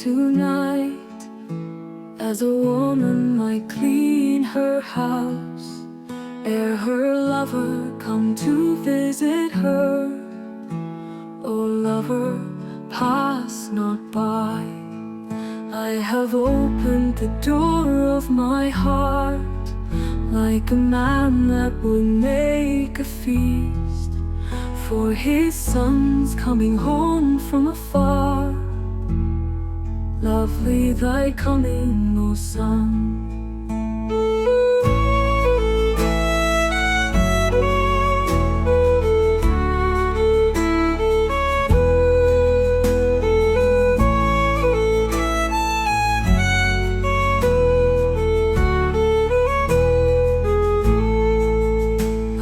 tonight, as a woman might clean her house, ere her lover come to visit her. O lover, pass not by. I have opened the door of my heart, like a man that would make a feast for his sons coming home from afar. Lovely thy coming, O sun.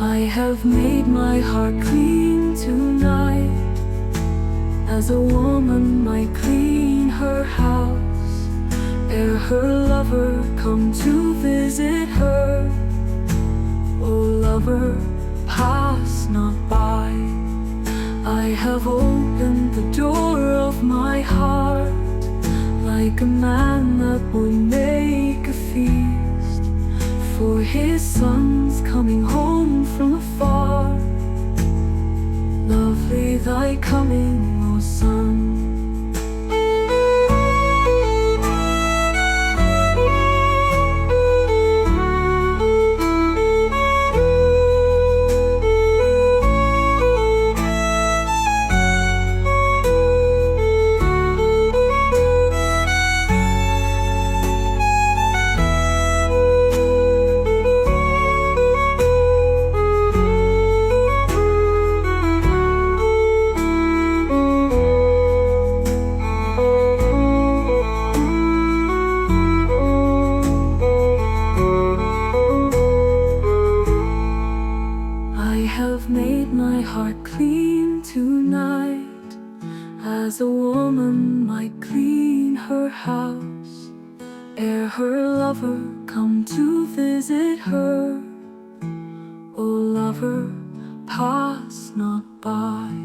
I have made my heart clean tonight, as a woman might clean her house, ere her lover come to visit her. O lover, pass not by. I have opened the door of my heart, like a man that would make a feast for his sons coming home from afar. Lovely thy coming, O sun. I have made my heart clean tonight, as a woman might clean her house, ere her lover come to visit her. O lover, pass not by.